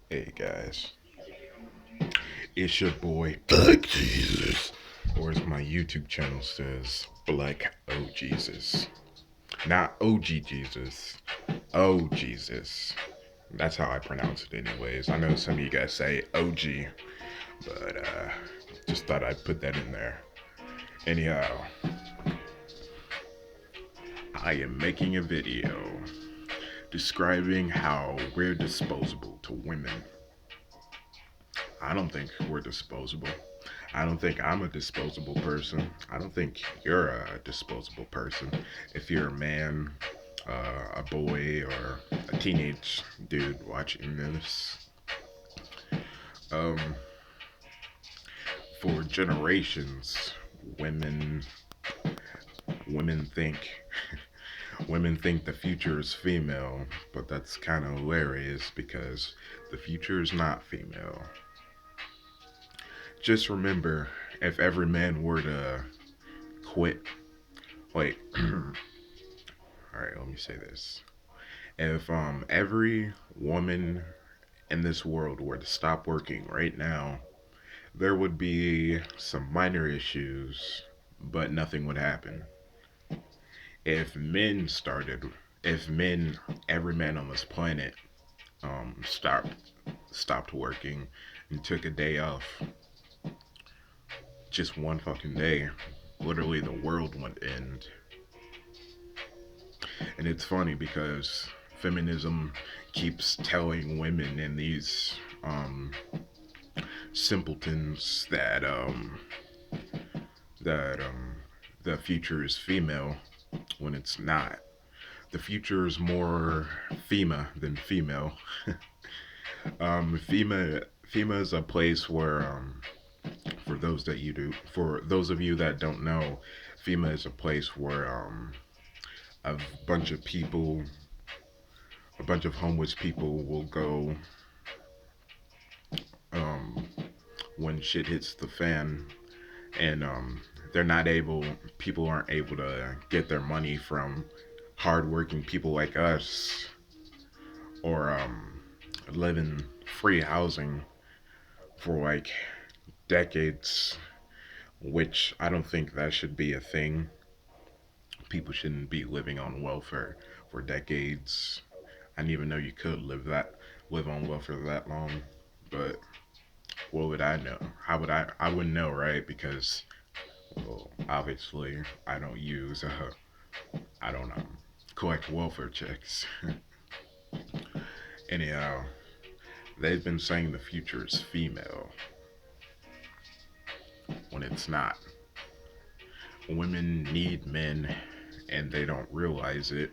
Hey guys, it's your boy Black Jesus, or as my YouTube channel says, Black Oh Jesus. Not OG Jesus, Oh Jesus. That's how I pronounce it, anyways. I know some of you guys say OG, but just thought I'd put that in there. Anyhow, I am making a video describing how we're disposable to women. I don't think we're disposable. I don't think I'm a disposable person. I don't think you're a disposable person. If you're a man, a boy, or a teenage dude watching this, um, for generations, women women think women think the future is female, but that's kind of hilarious because the future is not female. Just remember, if every man were to quit, wait, all right, let me say this. If every woman in this world were to stop working right now, there would be some minor issues, but nothing would happen. If men started, if men, every man on this planet, stopped working and took a day off, just one fucking day, literally the world would end. And it's funny because feminism keeps telling women and these simpletons that the future is female when it's not. The future is more FEMA than female. FEMA is a place where for those of you that don't know, FEMA is a place where a bunch of people, a bunch of homeless people will go um, when shit hits the fan, and they're not able. People aren't able to get their money from hardworking people like us, or live in free housing for like decades. Which I don't think that should be a thing. People shouldn't be living on welfare for decades. I didn't even know you could live on welfare that long. But what would I know? How would I wouldn't know, right? Because well, obviously I don't collect welfare checks. Anyhow, they've been saying the future is female when it's not. Women need men and they don't realize it.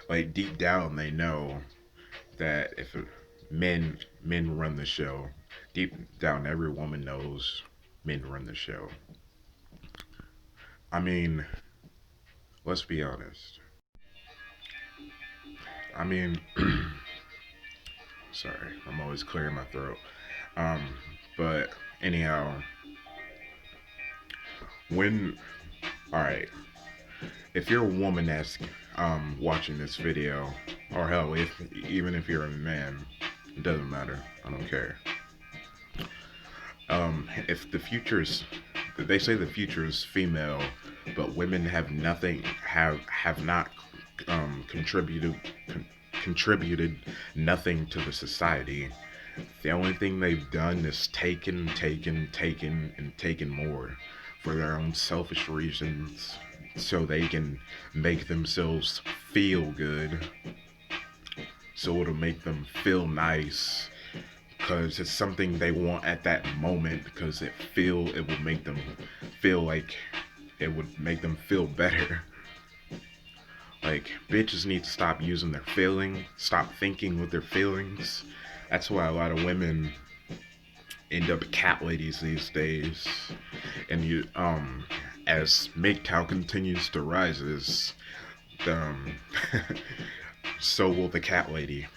Like deep down they know that if men run the show. Deep down every woman knows men run the show. I mean, let's be honest. I mean, sorry, I'm always clearing my throat. Um, but anyhow, when all right, if you're a woman that's watching this video, or hell, if even if you're a man, it doesn't matter. I don't care. If the future's they say the future is female, but women have nothing have not contributed contributed nothing to the society. The only thing they've done is taken, and taken more for their own selfish reasons so they can make themselves feel good, so it'll make them feel nice because it's something they want at that moment because it will make them feel like it would make them feel better. Like bitches need to stop using their feelings, stop thinking with their feelings. That's why a lot of women end up cat ladies these days. And you as MGTOW continues to rises, um, so will the cat lady.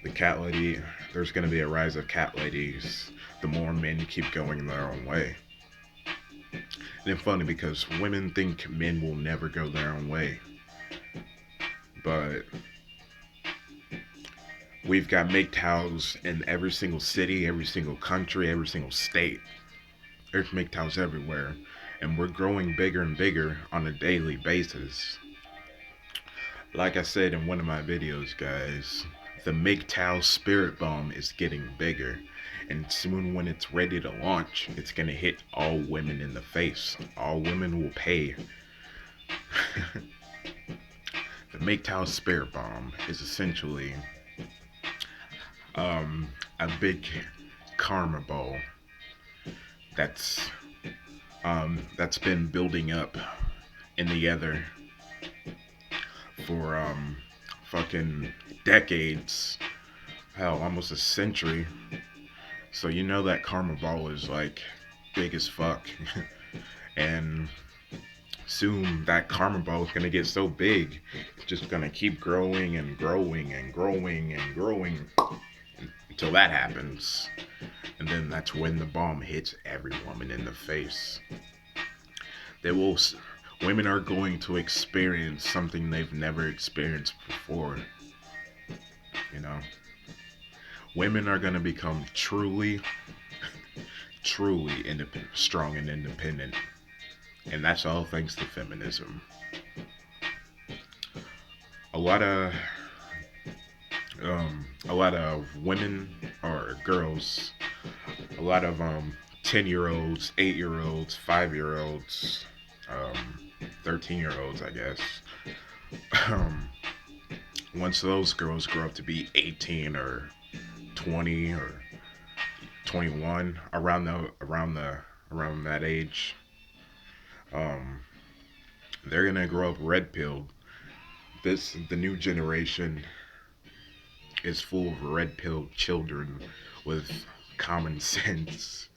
The cat lady, there's going to be a rise of cat ladies the more men keep going their own way. And it's funny because women think men will never go their own way. But We've got MGTOWs in every single city, every single country, every single state. There's MGTOWs everywhere. And we're growing bigger and bigger on a daily basis. Like I said in one of my videos, guys, the MGTOW spirit bomb is getting bigger. And soon when it's ready to launch, it's going to hit all women in the face. All women will pay. The MGTOW spirit bomb is essentially a big karma ball that's that's been building up in the ether for fucking decades, hell, almost a century. So you know that karma ball is like big as fuck, and soon that karma ball is gonna get so big, it's just gonna keep growing and growing and growing and growing until that happens. And then that's when the bomb hits every woman in the face. They will, women are going to experience something they've never experienced before. You know, women are going to become truly, truly independent, strong and independent. And that's all thanks to feminism. A lot of women or girls, a lot of 10-year-olds, 8-year-olds, 5-year-olds, 13-year-olds, I guess. Um, Once those girls grow up to be 18 or 20 or 21, around that age, um, they're gonna grow up red pilled. The new generation is full of red pilled children with common sense.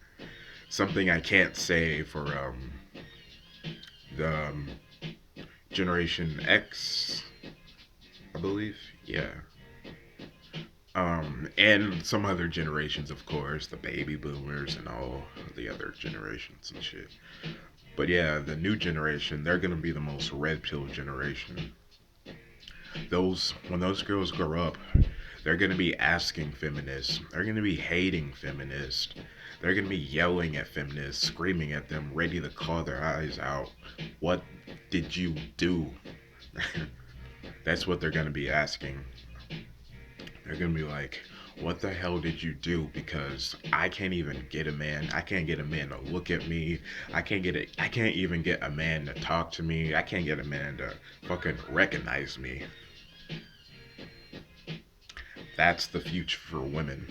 Something I can't say for the Generation X, I believe. Yeah. And some other generations, of course, the baby boomers and all the other generations and shit. But yeah, the new generation, they're gonna be the most red pill generation. When those girls grow up, they're gonna be asking feminists. They're gonna be hating feminists. They're gonna be yelling at feminists, screaming at them, ready to claw their eyes out. What did you do? That's what they're gonna be asking. They're gonna be like, what the hell did you do? Because I can't even get a man. I can't get a man to look at me. I can't even get a man to talk to me. I can't get a man to fucking recognize me. That's the future for women.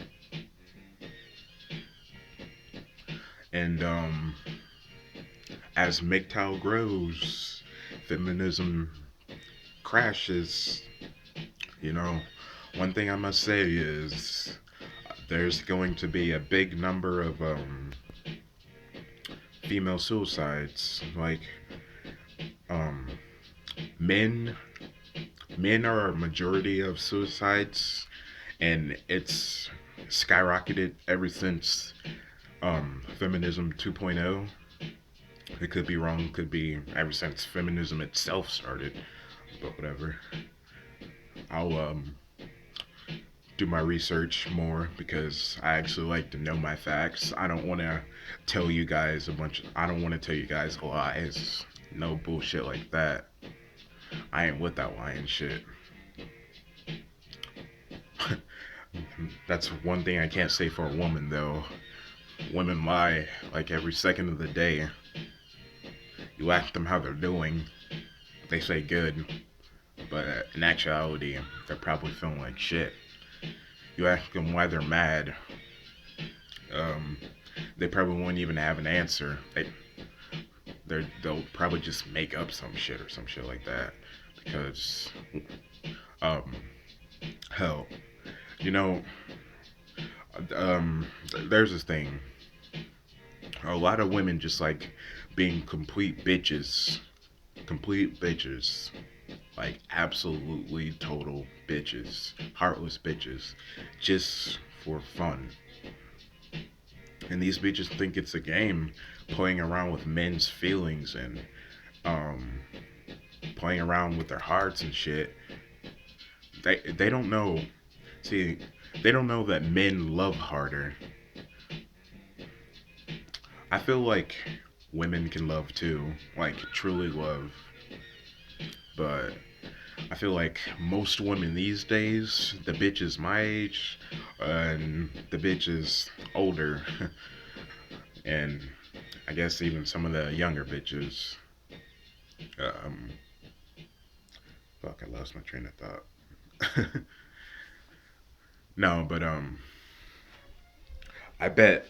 And as MGTOW grows, feminism crashes. You know, one thing I must say is there's going to be a big number of female suicides. Like um, men, men are a majority of suicides, and it's skyrocketed ever since feminism 2.0. It could be wrong, could be ever since feminism itself started, but whatever. I'll do my research more because I actually like to know my facts. I don't want to tell you guys I don't want to tell you guys lies. No bullshit like that. I ain't with that lying shit. That's one thing I can't say for a woman though. Women lie like every second of the day. You ask them how they're doing, they say good, but in actuality, they're probably feeling like shit. You ask them why they're mad, um, they probably won't even have an answer. They'll probably just make up some shit or some shit like that because, um, hell, you know, um, there's this thing. A lot of women just like being complete bitches, like absolutely total bitches, heartless bitches, just for fun. And these bitches think it's a game, playing around with men's feelings and um, playing around with their hearts and shit. They don't know. See, They don't know that men love harder. I feel like women can love too, like truly love, but I feel like most women these days, the bitches my age, and the bitches older, and I guess even some of the younger bitches. Um, fuck, I lost my train of thought. No, but I bet,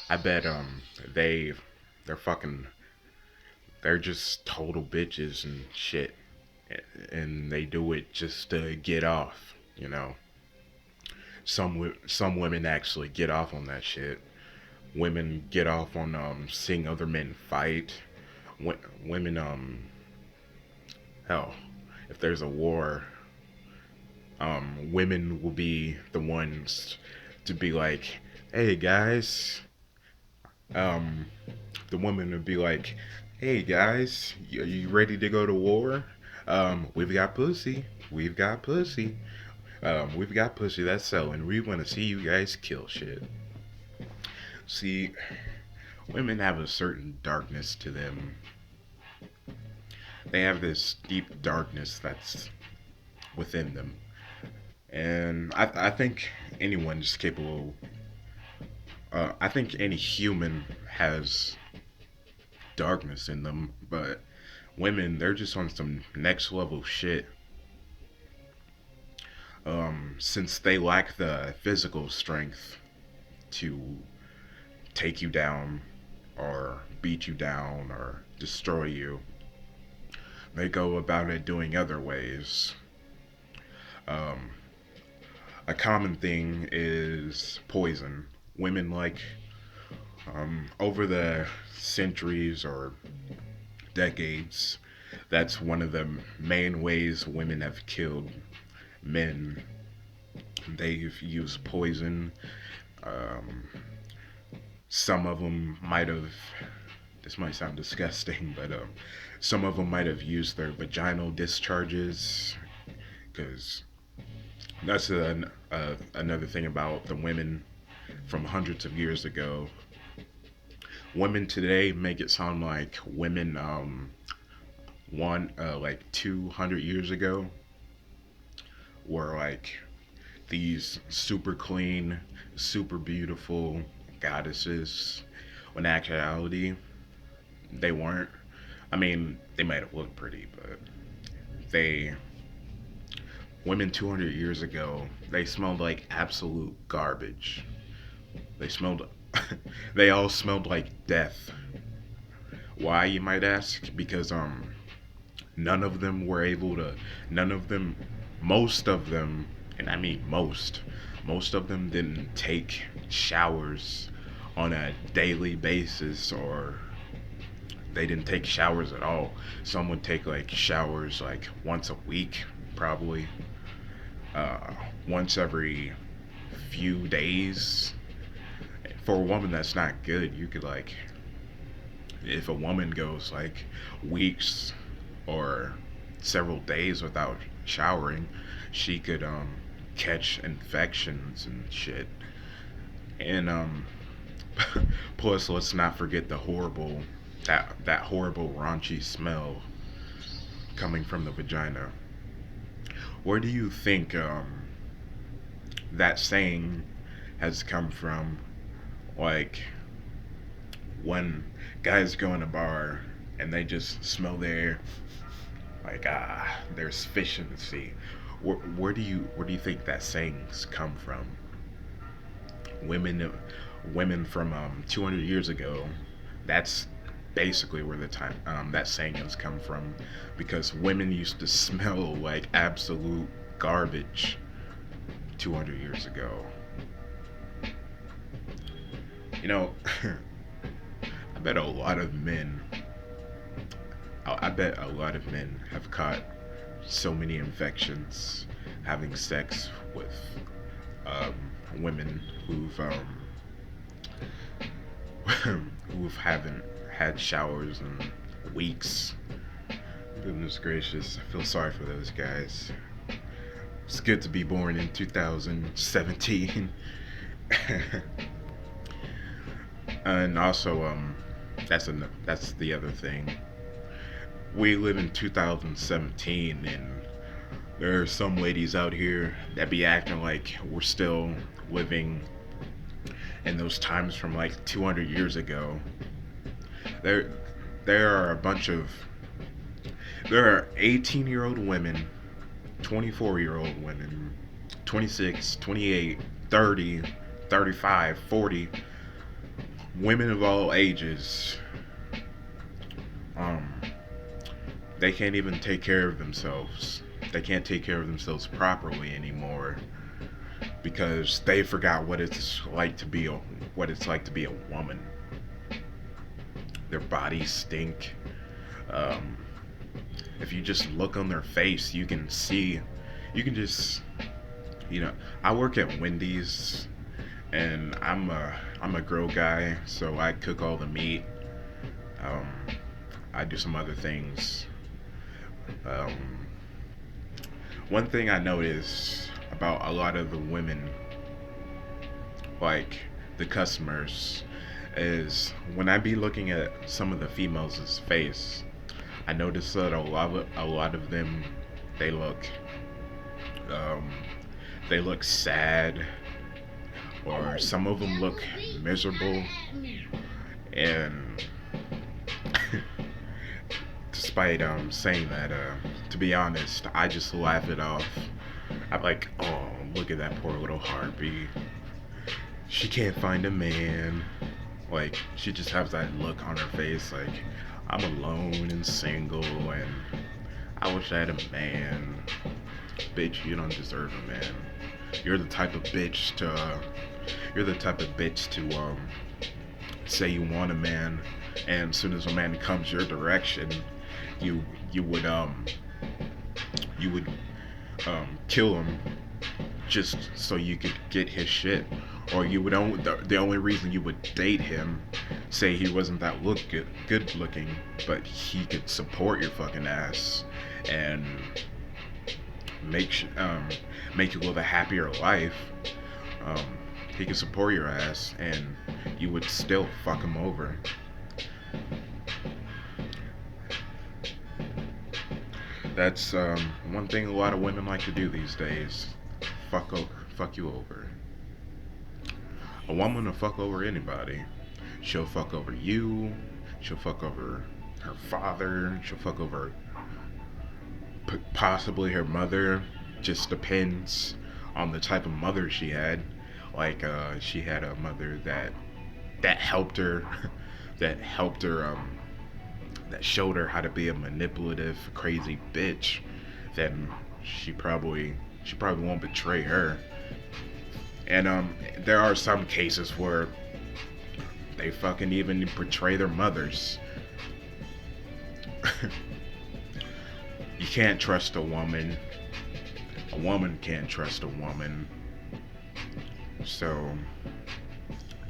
I bet, they, they're fucking, they're just total bitches and shit, and they do it just to get off. You know, some women actually get off on that shit. Women get off on seeing other men fight. Women hell, if there's a war, women will be the ones to be like, hey guys, um, the women would be like, hey guys, are you ready to go to war? We've got pussy. We've got pussy. We've got pussy that's selling. We want to see you guys kill shit. See, women have a certain darkness to them. They have this deep darkness that's within them. And I think anyone's capable. I think any human has darkness in them, but women, they're just on some next level shit. Since they lack the physical strength to take you down or beat you down or destroy you, they go about it doing other ways. Um, a common thing is poison. Women like, over the centuries or decades, that's one of the main ways women have killed men. They've used poison. Um, some of them might have, this might sound disgusting, but some of them might have used their vaginal discharges, because that's another thing about the women from hundreds of years ago. Women today make it sound like women like 200 years ago were like these super clean, super beautiful goddesses, when in actuality they weren't. I mean, they might have looked pretty, but they women 200 years ago, they smelled like absolute garbage. They smelled they all smelled like death. Why, you might ask? Because none of them were able to, none of them, most of them, and I mean most of them didn't take showers on a daily basis, or they didn't take showers at all. Some would take like showers like once a week, probably, uh, once every few days. For a woman, that's not good. You could like, if a woman goes like weeks or several days without showering, she could catch infections and shit. And plus, let's not forget the horrible, that horrible raunchy smell coming from the vagina. Where do you think that saying has come from? Like, when guys go in a bar and they just smell the air, like, there's fish in the sea. Where do you think that saying's come from? Women women from 200 years ago. That's basically where the time that saying has come from, because women used to smell like absolute garbage 200 years ago. You know, I bet a lot of men. I bet a lot of men have caught so many infections having sex with um, women who haven't had showers in weeks. Goodness gracious, I feel sorry for those guys. It's good to be born in 2017. And also, that's the other thing. We live in 2017, and there are some ladies out here that be acting like we're still living in those times from like 200 years ago. There, there are a bunch of there are 18-year-old women, 24-year-old women, 26, 28, 30, 35, 40 women of all ages. Um, they can't even take care of themselves. They can't take care of themselves properly anymore because they forgot what it's like to be a woman. Their bodies stink. Um, if you just look on their face, you can see. You can just, I work at Wendy's, and I'm a grill guy, so I cook all the meat. Um, I do some other things. Um, One thing I notice about a lot of the women, like the customers, is when I be looking at some of the females' face, I notice that a lot of them, they look um, they look sad, or some of them look miserable, and despite saying that, to be honest, I just laugh it off. I'm like, oh, look at that poor little Harpy. She can't find a man. Like, she just has that look on her face, like, I'm alone and single, and I wish I had a man. Bitch, you don't deserve a man. You're the type of bitch to, you're the type of bitch to, say you want a man, and as soon as a man comes your direction, you you would you would kill him just so you could get his shit, or you would the only reason you would date him, say he wasn't that good looking, but he could support your fucking ass and make make you live a happier life. Um, he could support your ass, and you would still fuck him over. That's one thing a lot of women like to do these days. Fuck you over. A woman will fuck over anybody. She'll fuck over you. She'll fuck over her father. She'll fuck over possibly her mother. Just depends on the type of mother she had. Like she had a mother that helped her, that helped her, that showed her how to be a manipulative, crazy bitch. Then she probably won't betray her. And there are some cases where they fucking even betray their mothers. You can't trust a woman. A woman can't trust a woman. So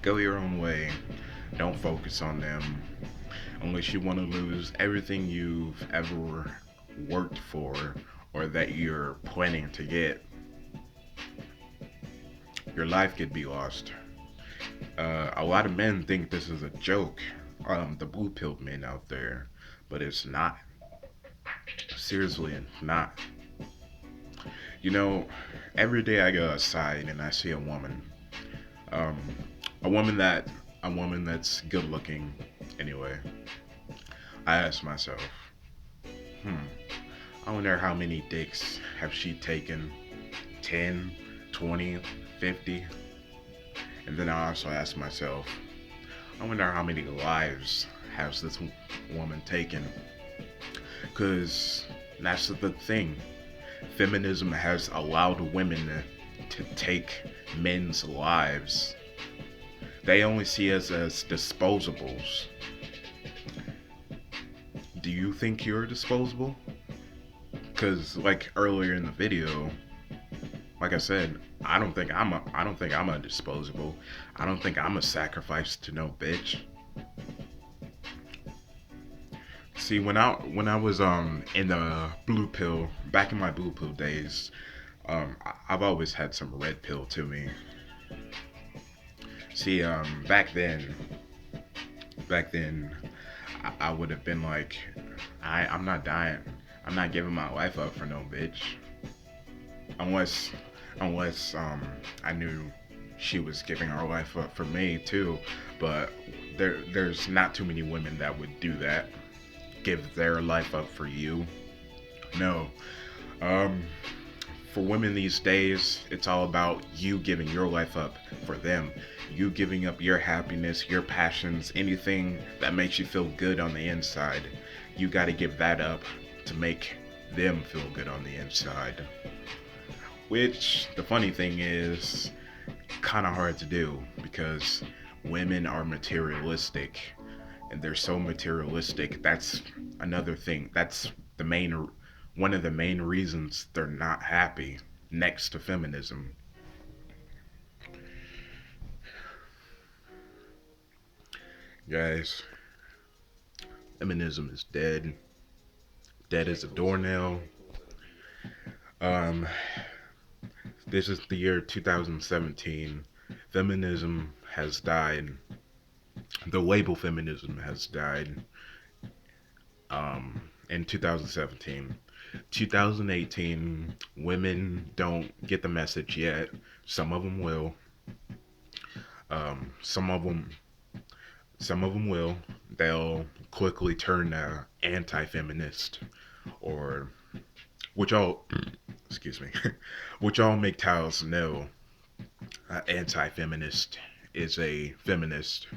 go your own way. Don't focus on them unless you want to lose everything you've ever worked for or that you're planning to get. Your life could be lost. A lot of men think this is a joke, the blue pill men out there, but it's not. Seriously, it's not. You know, every day I go outside and I see um, a woman that a woman that's good looking. Anyway, I ask myself, hmm, I wonder how many dicks have she taken? 10, 20, 50? And then I also ask myself, I wonder how many lives has this woman taken? Because that's the thing. Feminism has allowed women to take men's lives. They only see us as disposables. Do you think you're disposable? Because like earlier in the video, like I said, I don't think I'm a disposable. I don't think I'm a sacrifice to no bitch. See, when I was in the blue pill, back in my blue pill days, I've always had some red pill to me. See, back then, I would have been like, I'm not dying. I'm not giving my life up for no bitch, unless I knew she was giving her life up for me too. But there's not too many women that would do that, give their life up for you. No. Um, for women these days, it's all about you giving your life up for them. You giving up your happiness, your passions, anything that makes you feel good on the inside. You got to give that up to make them feel good on the inside. Which, the funny thing is, kind of hard to do because women are materialistic and they're so materialistic. That's another thing. That's the main one of the main reasons they're not happy next to feminism. Guys, feminism is dead. Dead as a doornail. Um, this is the year 2017. Feminism has died. The label feminism has died in 2017. 2018, women don't get the message yet. Some of them will. Some of them, some of them will. They'll quickly turn anti-feminist, or which all, excuse me, which all MGTOWs know. Anti-feminist is a feminist.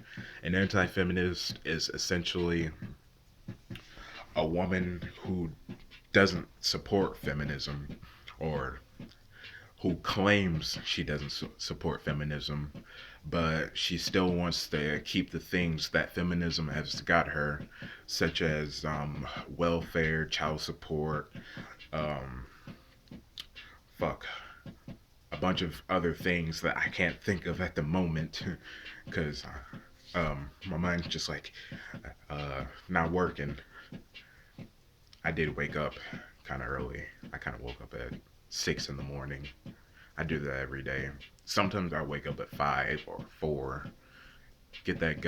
An anti-feminist is essentially a woman who doesn't support feminism, or who claims she doesn't support feminism, but she still wants to keep the things that feminism has got her, such as welfare, child support, um, fuck, a bunch of other things that I can't think of at the moment, because my mind's just like not working. I did wake up kind of early. I kind of woke up at 6 in the morning. I do that every day. Sometimes I wake up at 5 or 4. Get that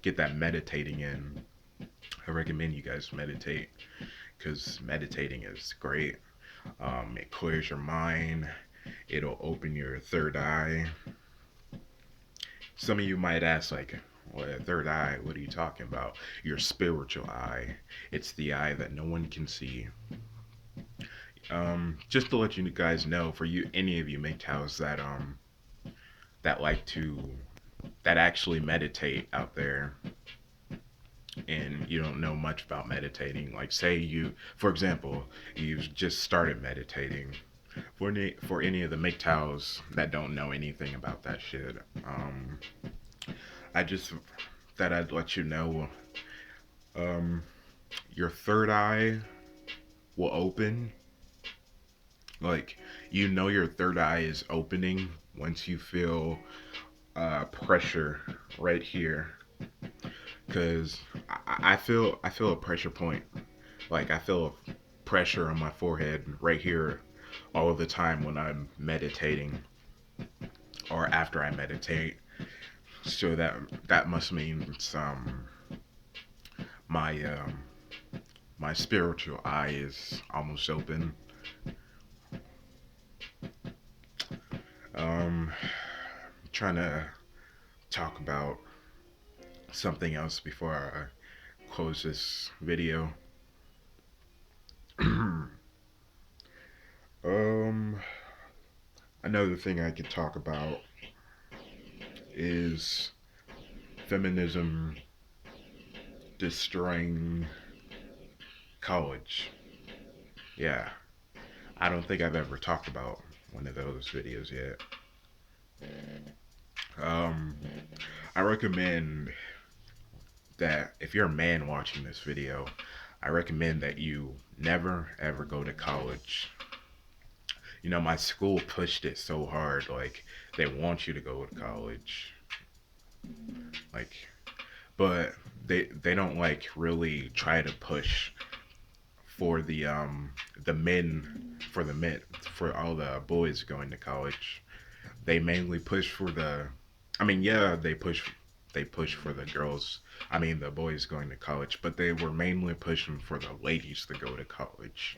get that meditating in. I recommend you guys meditate because meditating is great. It clears your mind. It'll open your third eye. Some of you might ask, like, what third eye? What are you talking about? Your spiritual eye. It's the eye that no one can see. Just to let you guys know, for you, any of you MGTOWs that like to that actually meditate out there, and you don't know much about meditating, like say you, for example, you've just started meditating. For any of the MGTOWs that don't know anything about that shit, I just that I'd let you know, um, your third eye will open. Like, your third eye is opening once you feel pressure right here, because I feel a pressure point. Like, I feel pressure on my forehead right here all the time when I'm meditating or after I meditate. So that must mean it's my my spiritual eye is almost open. Um, Trying to talk about something else before I close this video. um, Another thing I could talk about is feminism destroying college. Yeah, I don't think I've ever talked about one of those videos yet. Um, I recommend that if you're a man watching this video, I recommend that you never ever go to college. My school pushed it so hard, like they want you to go to college. Like, but they don't like really try to push for the men for all the boys going to college. They mainly push for the I mean, yeah, they push for the girls. I mean, the boys going to college, but they were mainly pushing for the ladies to go to college.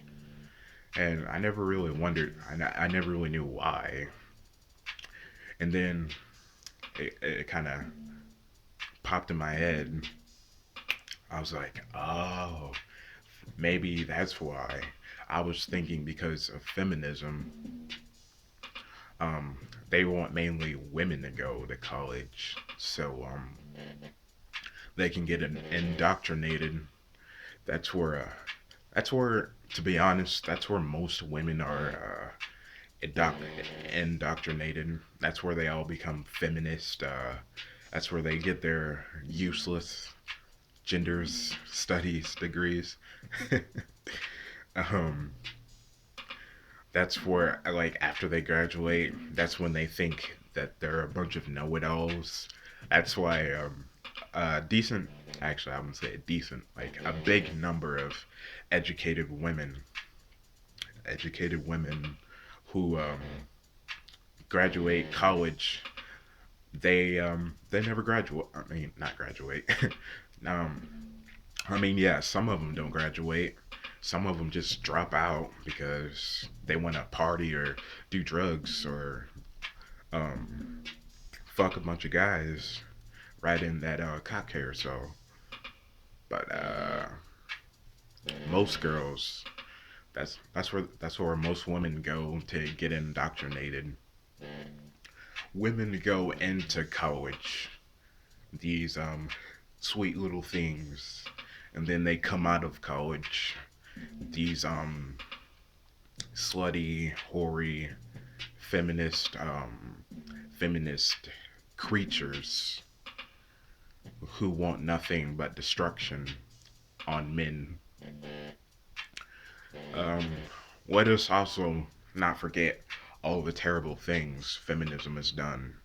And I never really wondered. I never really knew why. And then it kind of popped in my head. I was like, oh, maybe that's why. I was thinking because of feminism, um, they want mainly women to go to college, so they can get indoctrinated. That's where, to be honest, that's where most women are indoc- indoctrinated. That's where they all become feminist. That's where they get their useless genders studies degrees. um, that's where, like, after they graduate, that's when they think that they're a bunch of know-it-alls. That's why decent, actually I wouldn't say decent, like a big number of educated women, educated women who graduate college, they never graduate. I mean, not graduate. um, I mean, yeah, some of them don't graduate. Some of them just drop out because they want to party or do drugs or um, fuck a bunch of guys right in that cock hair. So, but most girls, that's where most women go to get indoctrinated. Women go into college, these sweet little things, and then they come out of college, these slutty, hoary, feminist feminist creatures who want nothing but destruction on men. Um, let us also not forget all the terrible things feminism has done.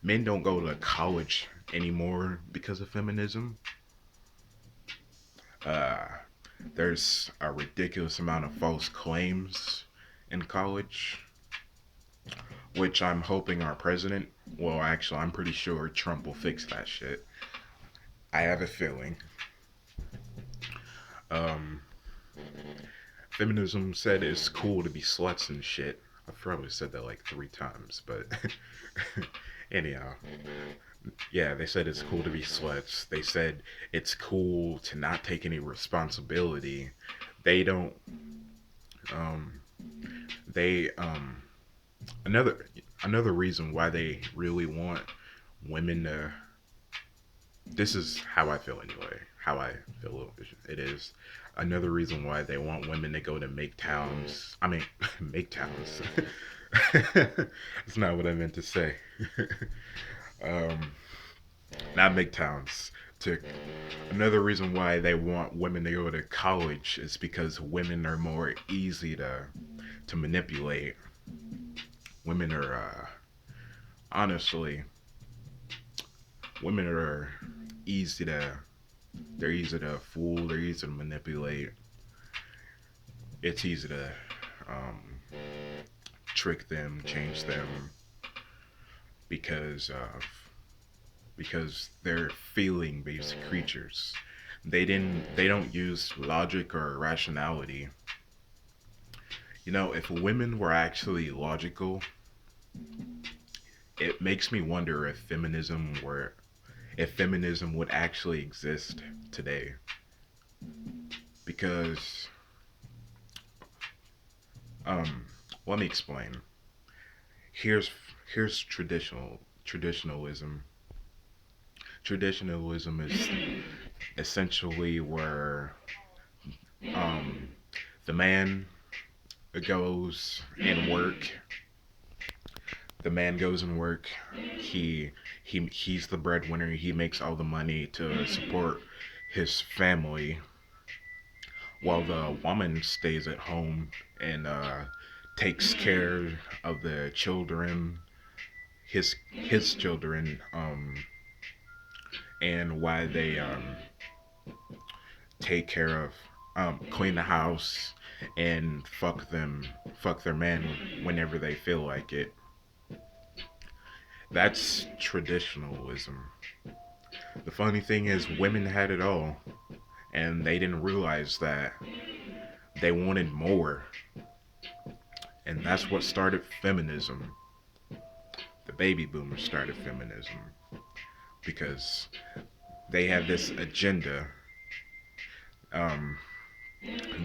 Men don't go to college anymore because of feminism. Uh, there's a ridiculous amount of false claims in college, which I'm hoping our president, well, actually, I'm pretty sure Trump will fix that shit. I have a feeling. Um, Feminism said it's cool to be sluts and shit. I've probably said that like 3 times, but anyhow, yeah, they said it's cool to be sluts. They said it's cool to not take any responsibility. They don't. Um, they another another reason why they really want women to. This is how I feel anyway. How I feel it is. Another reason why they want women to go to make towns. I mean, make towns. That's not what I meant to say. um, not make towns. To Another reason why they want women to go to college is because women are more easy to manipulate. Women are honestly, women are easy to they're easy to fool. They're easy to manipulate. It's easy to um, trick them, change them because of because they're feeling based creatures. They don't use logic or rationality. You know, if women were actually logical, it makes me wonder if feminism would actually exist today. Because um let me explain. Here's here's traditionalism. Traditionalism is essentially where um the man goes and work. The man goes and work. He's the breadwinner. He makes all the money to support his family, while the woman stays at home and takes care of the children, his children, and why they take care of. clean the house and fuck their man whenever they feel like it. That's traditionalism. The funny thing is, women had it all, and they didn't realize that they wanted more, and that's what started feminism. The baby boomers started feminism because they had this agenda. Um,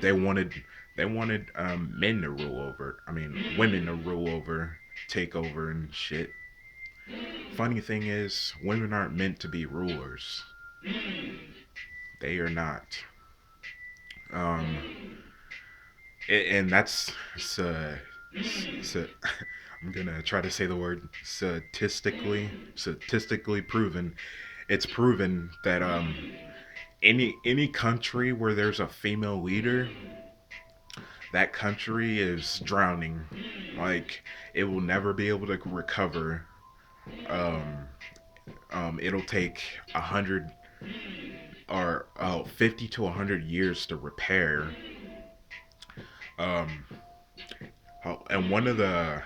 they wanted men to rule over. I mean, women to rule over, take over, and shit. Funny thing is, women aren't meant to be rulers. They are not. Um, and that's so, I'm gonna try to say the word statistically proven. It's proven that any country where there's a female leader, that country is drowning. Like, it will never be able to recover. Um, it'll take 50 to 100 years to repair. Um, and one of the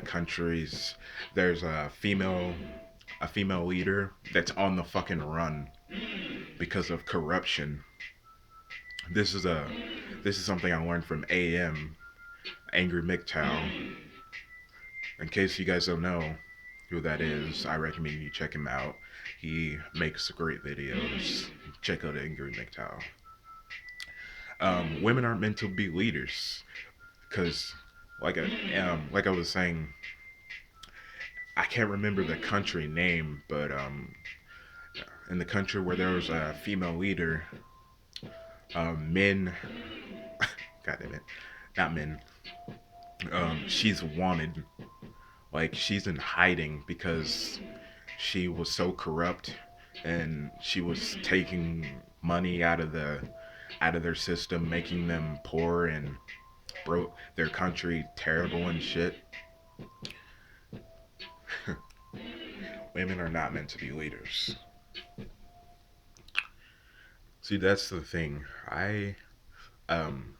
countries, there's a female leader that's on the fucking run because of corruption. This is a this is something I learned from Angry MGTOW. In case you guys don't know who that is, I recommend you check him out. He makes great videos. Check out Angry MGTOW. Women aren't meant to be leaders because, like I was saying, I can't remember the country name, but in the country where there was a female leader, men, God damn it, not men. She's wanted. Like, she's in hiding because she was so corrupt, and she was taking money out of their system, making them poor and broke their country terrible and shit. Women are not meant to be leaders. See, that's the thing. Um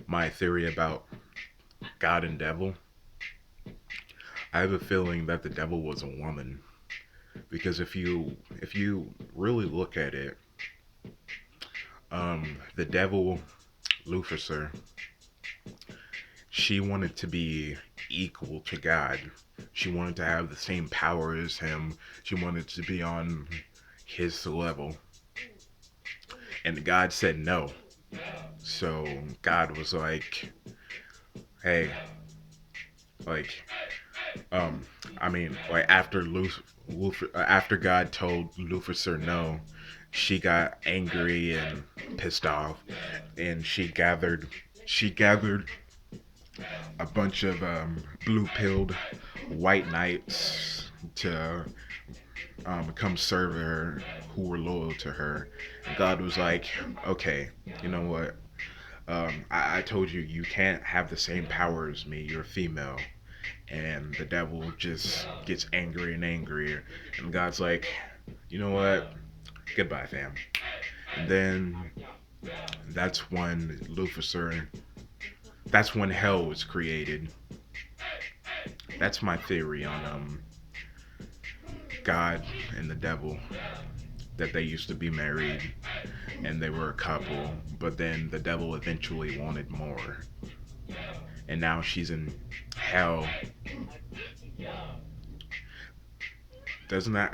my theory about God and devil. I have a feeling that the devil was a woman because if you really look at it, the devil, Lucifer, she wanted to be equal to God. She wanted to have the same power as him. She wanted to be on his level. And God said no. So God was like, hey, like, um, I mean, like after God told Lucifer no, she got angry and pissed off, and she gathered a bunch of blue-pilled white knights to come serve her, who were loyal to her. And God was like, okay, you know what? I told you you can't have the same power as me. You're a female. And the devil just gets angry and angrier. And God's like, you know what? Goodbye, fam. And then that's when Lucifer, that's when hell was created. That's my theory on God and the devil. That they used to be married and they were a couple, but then the devil eventually wanted more. And now she's in hell. Doesn't that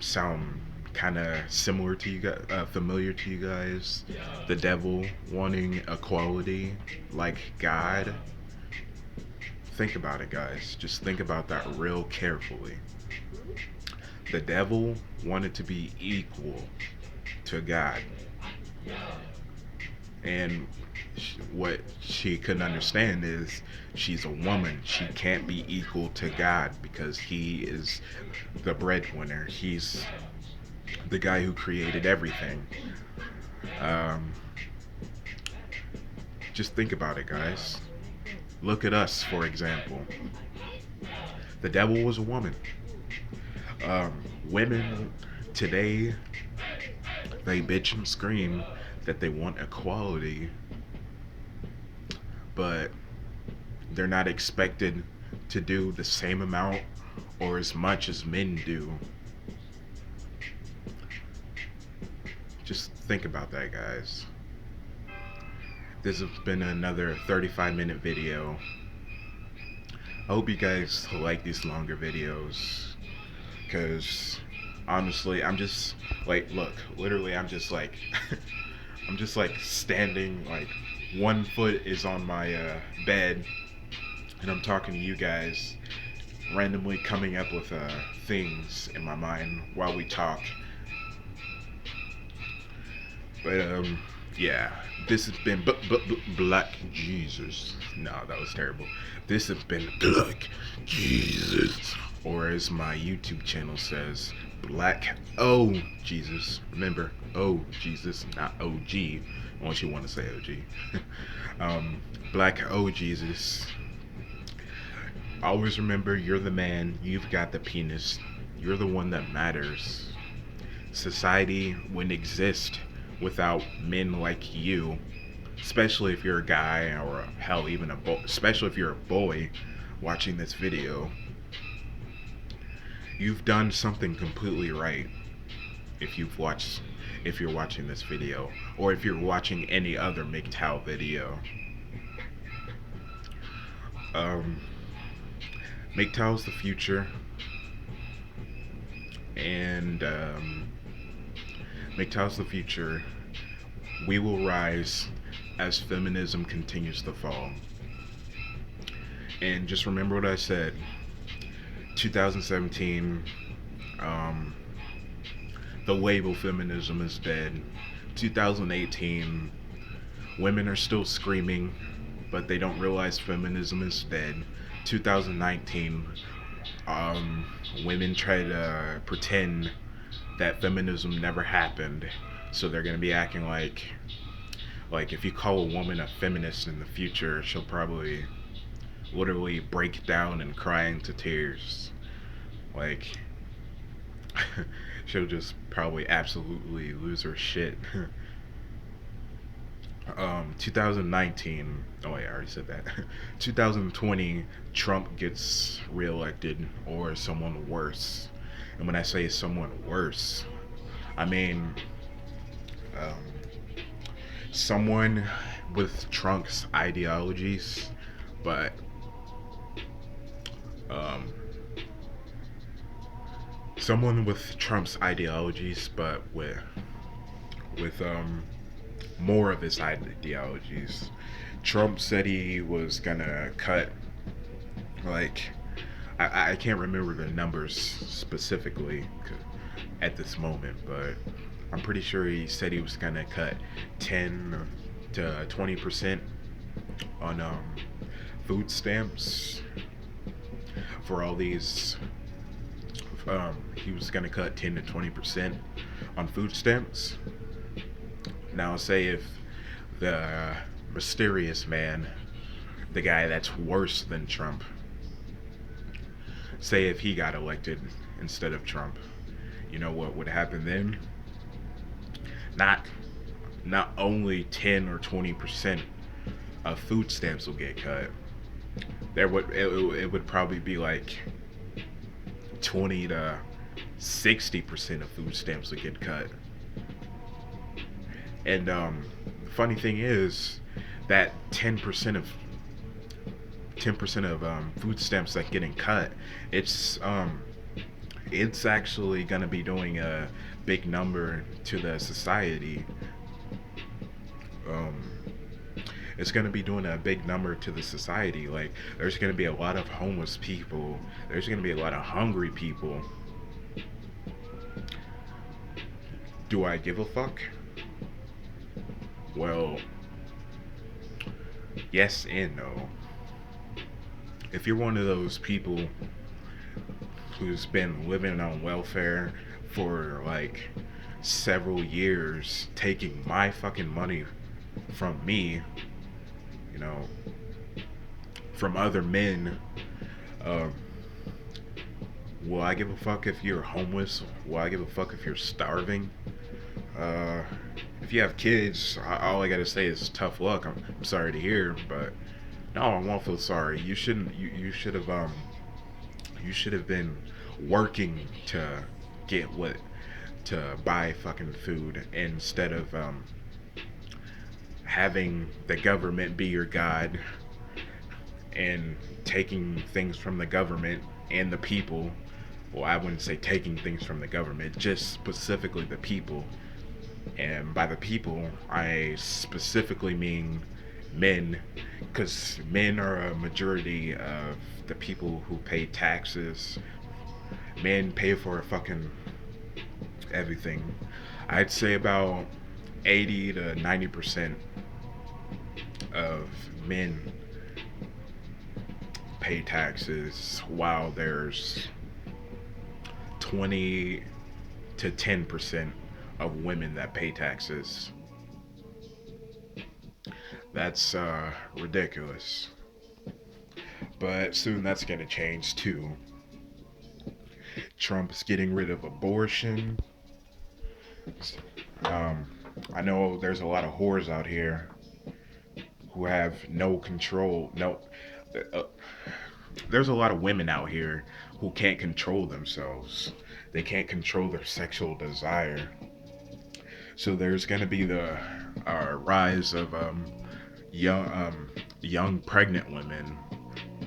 sound kind of similar to you guys, familiar to you guys? The devil wanting equality like God. Think about it, guys. Just think about that real carefully. The devil wanted to be equal to God. And what she couldn't understand is she's a woman. She can't be equal to God because he is the breadwinner. He's the guy who created everything. Um, just think about it, guys. Look at us, for example. The devil was a woman. Women today, they bitch and scream that they want equality, but they're not expected to do the same amount or as much as men do. Just think about that, guys. This has been another 35-minute video. I hope you guys like these longer videos, because honestly, I'm just like, look, literally, I'm just like, I'm just like standing, like one foot is on my bed, and I'm talking to you guys, randomly coming up with things in my mind while we talk. But yeah, this has been Black Jesus. No, that was terrible. This has been Black Jesus, or as my YouTube channel says, Black O Jesus. Remember, O Jesus, not OG, unless you want to say OG. Black O Jesus. Always remember, you're the man, you've got the penis, you're the one that matters. Society wouldn't exist without men like you, especially if you're a guy, or hell, even a boy, especially if you're a boy watching this video. You've done something completely right if you're watching this video, or if you're watching any other MGTOW video. MGTOW's the future, and MGTOW's the future. We will rise as feminism continues to fall. And just remember what I said. 2017, the label feminism is dead. 2018, women are still screaming, but they don't realize feminism is dead. 2019, women try to pretend that feminism never happened, so they're gonna be acting like if you call a woman a feminist in the future, she'll probably literally break down and cry into tears. Like, she'll just probably absolutely lose her shit. 2019, oh wait, I already said that. 2020, Trump gets reelected, or someone worse. And when I say someone worse, I mean someone with Trump's ideologies, but someone with Trump's ideologies, but with more of his ideologies. Trump said he was gonna cut, like, I can't remember the numbers specifically at this moment, but I'm pretty sure he said he was gonna cut 10 to 20% on food stamps for all these. He was gonna cut 10 to 20% on food stamps. Now, say if the mysterious man, the guy that's worse than Trump, say if he got elected instead of Trump, you know what would happen then? Not only 10 or 20% of food stamps will get cut. It would probably be like 20 to 60% of food stamps would get cut. And the funny thing is that 10% of food stamps that getting cut, it's actually gonna be doing a big number to the society. It's gonna be doing a big number to the society. Like, there's gonna be a lot of homeless people. There's gonna be a lot of hungry people. Do I give a fuck? Well, yes and no. If you're one of those people who's been living on welfare for like several years, taking my fucking money from me, you know, from other men, will I give a fuck if you're homeless? Will I give a fuck if you're starving? if you have kids, all I gotta say is tough luck. I'm sorry to hear, but no, I won't feel sorry. You shouldn't. You should have been working to get what to buy fucking food instead of having the government be your god and taking things from the government and the people. Well, I wouldn't say taking things from the government, just specifically the people. And by the people, I specifically mean men, because men are a majority of the people who pay taxes. Men pay for fucking everything. I'd say about 80 to 90% of men pay taxes, while there's 20 to 10% of women that pay taxes. That's ridiculous. But soon that's going to change too. Trump's getting rid of abortion. Um, I know there's a lot of whores out here who have no control. No, uh, there's a lot of women out here who can't control themselves. They can't control their sexual desire. So there's going to be the rise of young young pregnant women.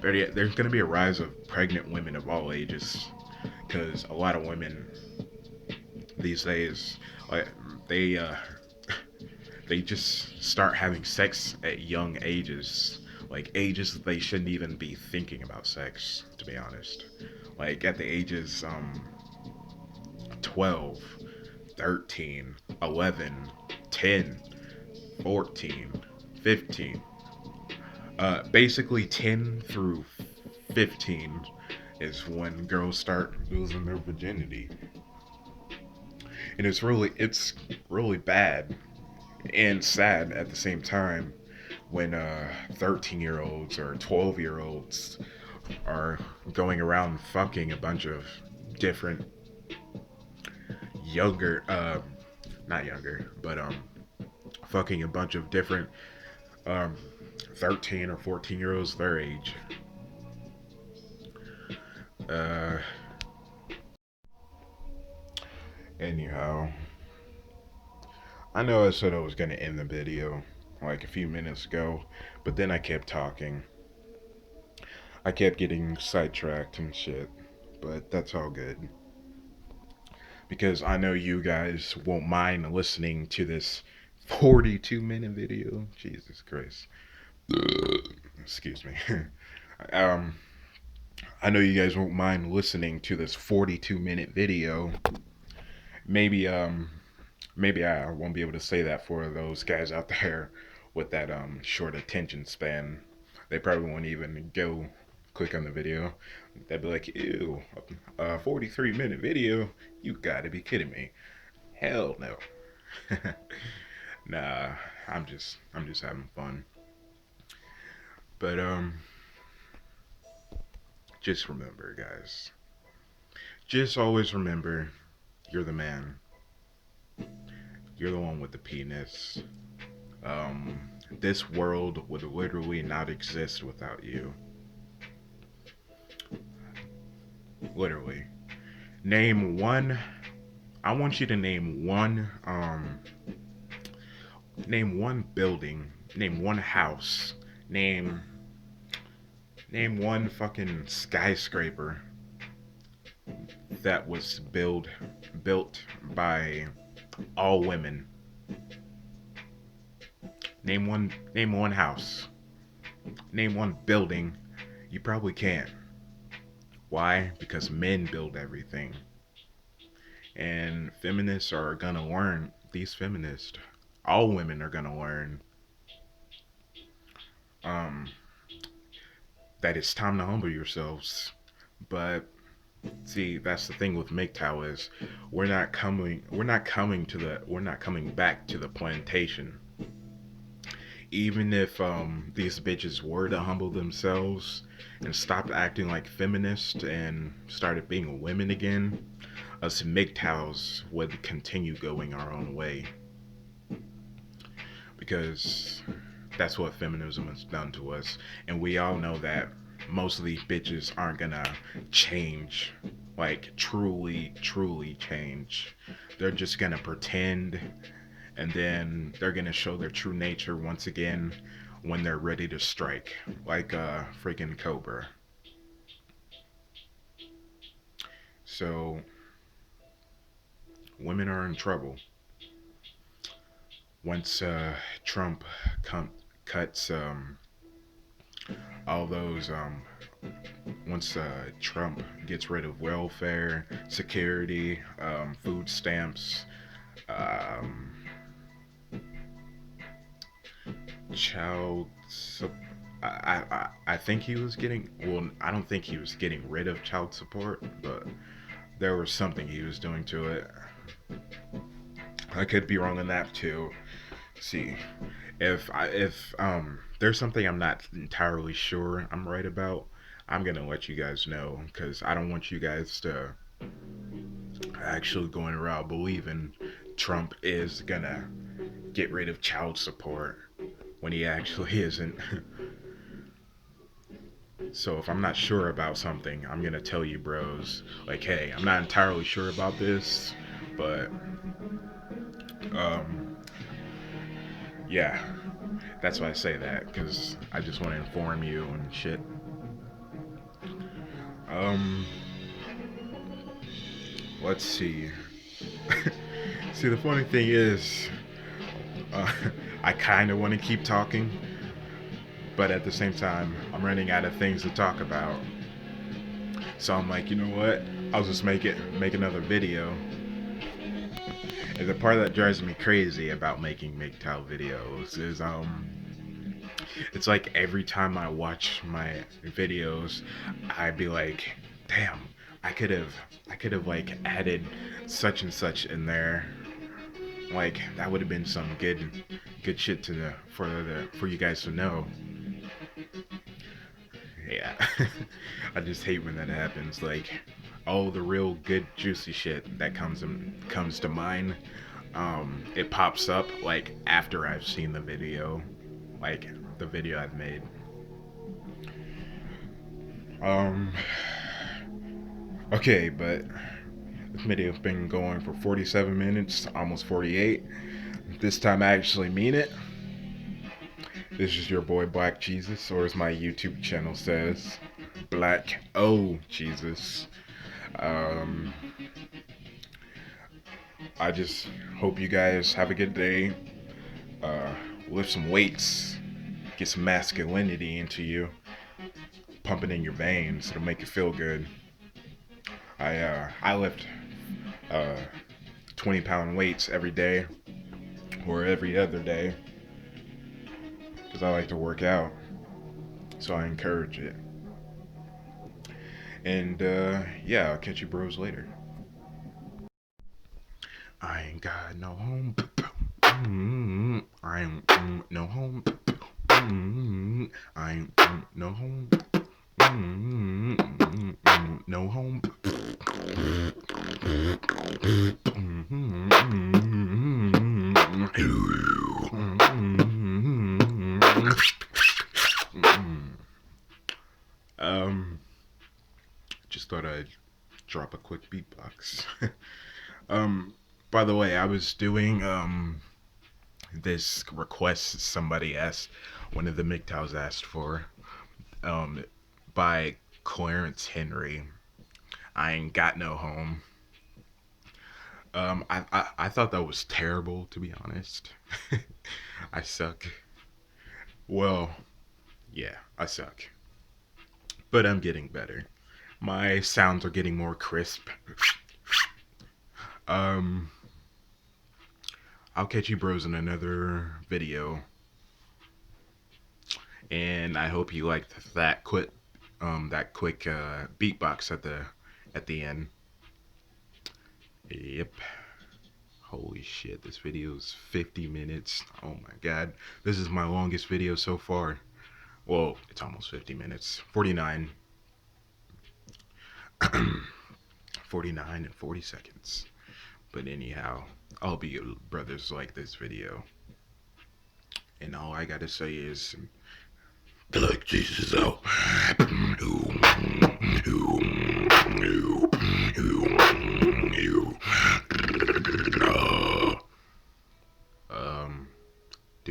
There's going to be a rise of pregnant women of all ages because a lot of women these days, like, they they just start having sex at young ages, like ages that they shouldn't even be thinking about sex, to be honest. Like at the ages 12, 13, 11, 10, 14, 15. Basically 10 through 15 is when girls start losing their virginity. And it's really bad and sad at the same time when 13-year-olds or 12-year-olds are going around fucking a bunch of different younger not younger but fucking a bunch of different um 13 or 14-year-olds their age. uh Anyhow, I know I said I was gonna end the video like a few minutes ago, but then I kept talking. I kept getting sidetracked and shit, but that's all good. Because I know you guys won't mind listening to this 42-minute video. Jesus Christ. Excuse me. um, I know you guys won't mind listening to this 42-minute video. Maybe maybe I won't be able to say that for those guys out there with that short attention span. They probably won't even go click on the video. They'd be like, "Ew, a 43-minute video? You gotta be kidding me!" Hell no. Nah, I'm just having fun. But just remember, guys. Just always remember, you're the man. You're the one with the penis. This world would literally not exist without you. Literally. Name one. I want you to name one building, name one house, name name one fucking skyscraper that was built by all women. Name one house. Name one building. You probably can't. Why? Because men build everything. And feminists are gonna learn, these feminists, all women are gonna learn um, that it's time to humble yourselves. But see, that's the thing with MGTOW is we're not coming back to the plantation. Even if these bitches were to humble themselves and stop acting like feminists and started being women again, us MGTOWs would continue going our own way. because that's what feminism has done to us. And we all know that most of these bitches aren't gonna change, like truly change. They're just gonna pretend, and then they're gonna show their true nature once again when they're ready to strike, like a freaking cobra. So women are in trouble once Trump cuts all those once Trump gets rid of welfare, security, food stamps, um, child. I think he was getting. Well, I don't think he was getting rid of child support, but there was something he was doing to it. I could be wrong on that too. See, if there's something I'm not entirely sure I'm right about, I'm gonna let you guys know because I don't want you guys to actually going around believing Trump is gonna get rid of child support when he actually isn't. So if I'm not sure about something, I'm gonna tell you, bros, like, hey, I'm not entirely sure about this, but um, yeah, that's why I say that because I just want to inform you and shit. Um, let's see. See, the funny thing is, uh, I kind of want to keep talking, but at the same time, I'm running out of things to talk about. So I'm like, you know what? I'll just make another video. And the part that drives me crazy about making MGTOW videos is it's like every time I watch my videos, I'd be like, damn, I could have I could have like added such and such in there. Like that would have been some good shit to for you guys to know. Yeah. I just hate when that happens. Like, oh, the real good juicy shit that comes to mind. It pops up like after I've seen the video, like the video I've made. Um, okay, but this video's been going for 47 minutes, almost 48. This time I actually mean it. This is your boy Black Jesus, or as my YouTube channel says, Black O Jesus. Um, I just hope you guys have a good day. Uh, lift some weights, get some masculinity into you, pump it in your veins. It'll make you feel good. I lift uh 20-pound weights every day or every other day because I like to work out. So I encourage it. And yeah, I'll catch you bros later. I ain't got no home. I ain't no home. I ain't no home. No home. Um, just thought I'd drop a quick beatbox. um, by the way, I was doing this request somebody asked, one of the MGTOWs asked for, um, by Clarence Henry. I ain't got no home. I thought that was terrible, to be honest. I suck. Well, yeah, I suck. But I'm getting better. My sounds are getting more crisp. Um, I'll catch you bros in another video. And I hope you liked that quick beatbox at the end. Yep. Holy shit, this video is 50 minutes. Oh my god. This is my longest video so far. Well, it's almost 50 minutes. 49. 49 and 40 seconds. But anyhow, I'll be your brothers like this video. And all I gotta say is, Black Jesus out.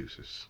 deuces.